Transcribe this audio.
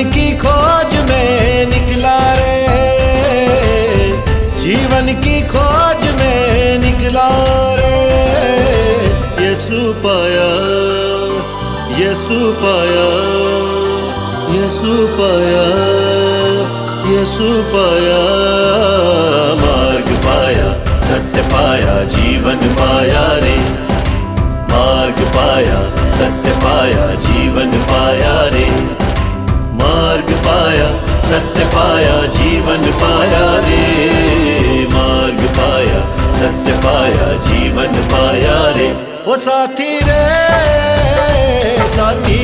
जीवन की खोज में निकला रे, जीवन की खोज में निकला रे। यीशु पाया, यीशु पाया, यीशु पाया, यीशु पाया। मार्ग पाया, सत्य पाया, जीवन पाया रे। मार्ग पाया, सत्य पाया, जीवन पाया रे। मार्ग पाया, सत्य पाया, जीवन पाया रे। मार्ग पाया, सत्य पाया, जीवन पाया रे। ओ साथी रे, साथी